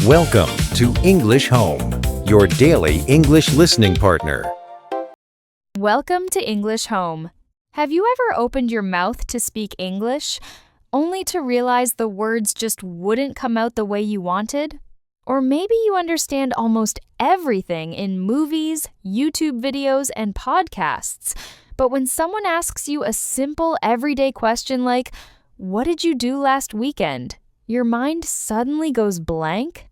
Welcome to English Home, your daily English listening partner. Welcome to English Home. Have you ever opened your mouth to speak English, only to realize the words just wouldn't come out the way you wanted? Or maybe you understand almost everything in movies, YouTube videos, and podcasts, but when someone asks you a simple everyday question like, "What did you do last weekend?" your mind suddenly goes blank?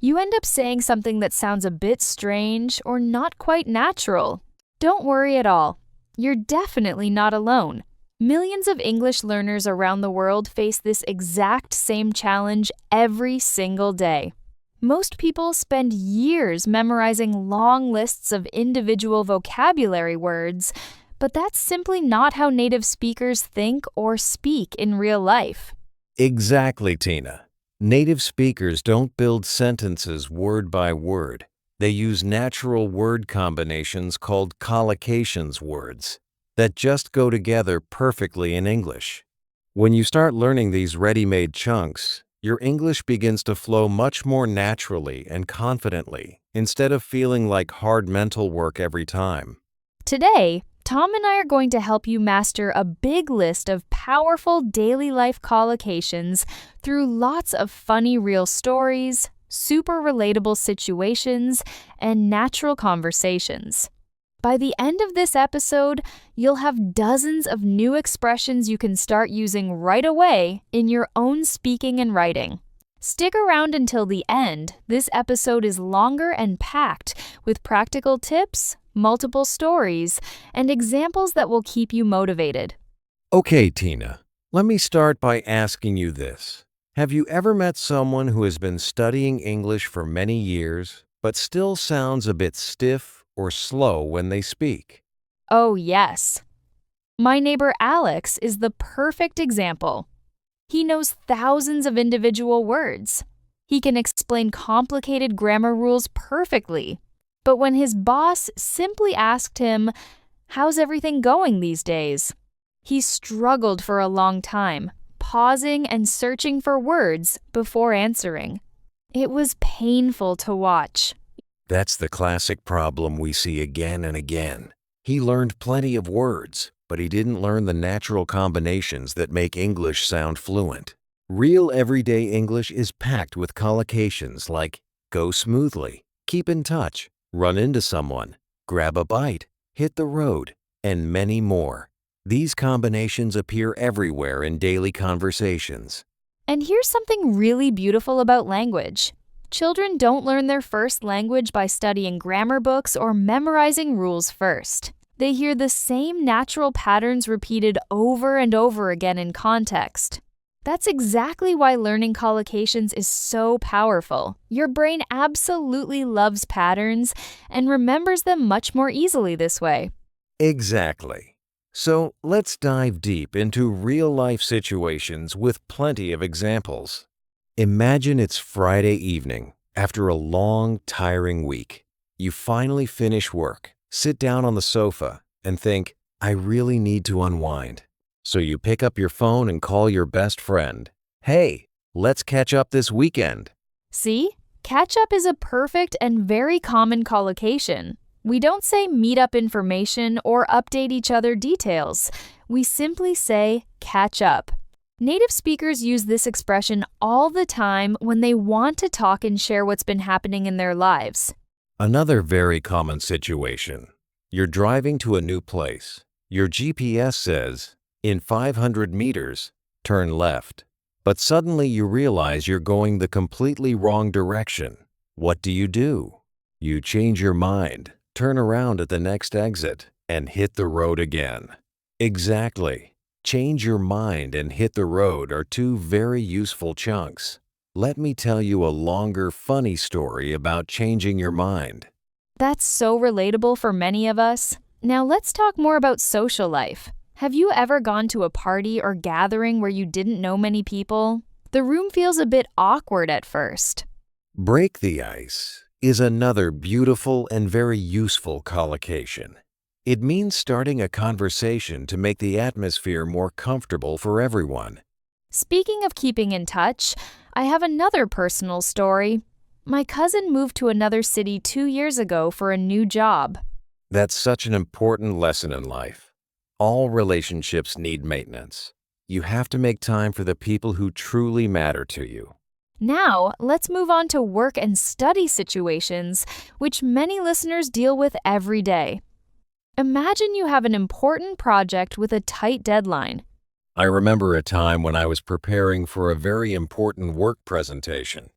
You end up saying something that sounds a bit strange or not quite natural. Don't worry at all. You're definitely not alone. Millions of English learners around the world face this exact same challenge every single day. Most people spend years memorizing long lists of individual vocabulary words, but that's simply not how native speakers think or speak in real life. Exactly, Tina. Native speakers don't build sentences word by word. They use natural word combinations called collocations words that just go together perfectly in English. When you start learning these ready-made chunks, your English begins to flow much more naturally and confidently instead of feeling like hard mental work every time. Today, Tom and I are going to help you master a big list of powerful daily life collocations through lots of funny real stories, super relatable situations, and natural conversations. By the end of this episode, you'll have dozens of new expressions you can start using right away in your own speaking and writing. Stick around until the end. This episode is longer and packed with practical tips, multiple stories, and examples that will keep you motivated. Okay, Tina, let me start by asking you this. Have you ever met someone who has been studying English for many years, but still sounds a bit stiff or slow when they speak? Oh, yes. My neighbor Alex is the perfect example. He knows thousands of individual words. He can explain complicated grammar rules perfectly. But when his boss simply asked him, "How's everything going these days?" he struggled for a long time, pausing and searching for words before answering. It was painful to watch. That's the classic problem we see again and again. He learned plenty of words, but he didn't learn the natural combinations that make English sound fluent. Real everyday English is packed with collocations like go smoothly, keep in touch, run into someone, grab a bite, hit the road, and many more. These combinations appear everywhere in daily conversations. And here's something really beautiful about language. Children don't learn their first language by studying grammar books or memorizing rules first. They hear the same natural patterns repeated over and over again in context. That's exactly why learning collocations is so powerful. Your brain absolutely loves patterns and remembers them much more easily this way. Exactly. So let's dive deep into real-life situations with plenty of examples. Imagine it's Friday evening after a long, tiring week. You finally finish work, sit down on the sofa, and think, I really need to unwind. So you pick up your phone and call your best friend. Hey, let's catch up this weekend. See? Catch up is a perfect and very common collocation. We don't say meet up information or update each other details. We simply say catch up. Native speakers use this expression all the time when they want to talk and share what's been happening in their lives. Another very common situation. You're driving to a new place. Your GPS says, in 500 meters, turn left. But suddenly you realize you're going the completely wrong direction. What do? You change your mind, turn around at the next exit, and hit the road again. Exactly. Change your mind and hit the road are two very useful chunks. Let me tell you a longer, funny story about changing your mind. That's so relatable for many of us. Now let's talk more about social life. Have you ever gone to a party or gathering where you didn't know many people? The room feels a bit awkward at first. Break the ice is another beautiful and very useful collocation. It means starting a conversation to make the atmosphere more comfortable for everyone. Speaking of keeping in touch, I have another personal story. My cousin moved to another city 2 years ago for a new job. That's such an important lesson in life. All relationships need maintenance. You have to make time for the people who truly matter to you. Now, let's move on to work and study situations, which many listeners deal with every day. Imagine you have an important project with a tight deadline. I remember a time when I was preparing for a very important work presentation.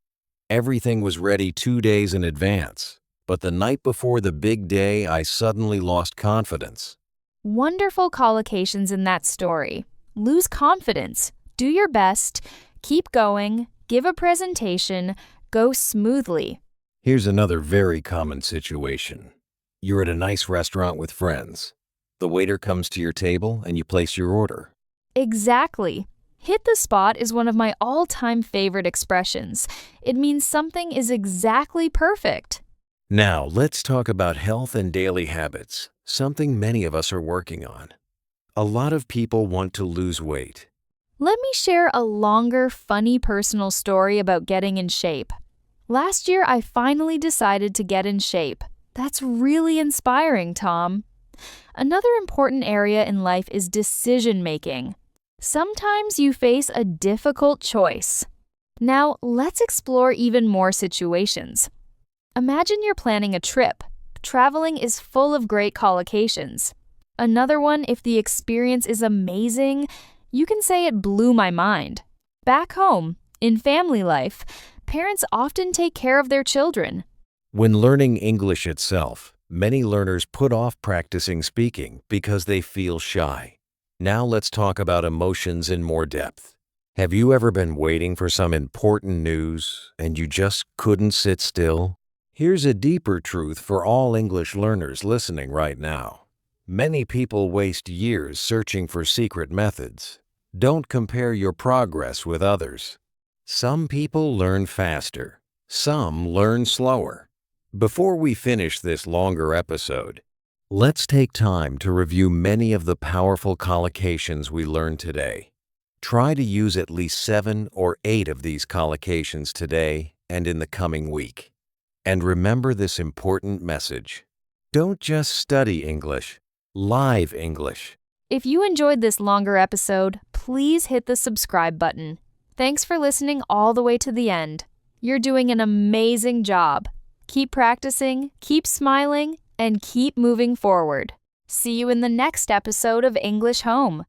Everything was ready 2 days in advance, but the night before the big day, I suddenly lost confidence. Wonderful collocations in that story. Lose confidence, do your best, keep going, give a presentation, go smoothly. Here's another very common situation. You're at a nice restaurant with friends. The waiter comes to your table and you place your order. Exactly. Hit the spot is one of my all-time favorite expressions. It means something is exactly perfect. Now, let's talk about health and daily habits, something many of us are working on. A lot of people want to lose weight. Let me share a longer, funny personal story about getting in shape. Last year, I finally decided to get in shape. That's really inspiring, Tom. Another important area in life is decision-making. Sometimes you face a difficult choice. Now, let's explore even more situations. Imagine you're planning a trip. Traveling is full of great collocations. Another one, if the experience is amazing, you can say it blew my mind. Back home, in family life, parents often take care of their children. When learning English itself, many learners put off practicing speaking because they feel shy. Now let's talk about emotions in more depth. Have you ever been waiting for some important news and you just couldn't sit still? Here's a deeper truth for all English learners listening right now. Many people waste years searching for secret methods. Don't compare your progress with others. Some people learn faster. Some learn slower. Before we finish this longer episode, let's take time to review many of the powerful collocations we learned today. Try to use at least 7 or 8 of these collocations today and in the coming week. And remember this important message. Don't just study English, live English. If you enjoyed this longer episode, please hit the subscribe button. Thanks for listening all the way to the end. You're doing an amazing job. Keep practicing, keep smiling, and keep moving forward. See you in the next episode of English Home.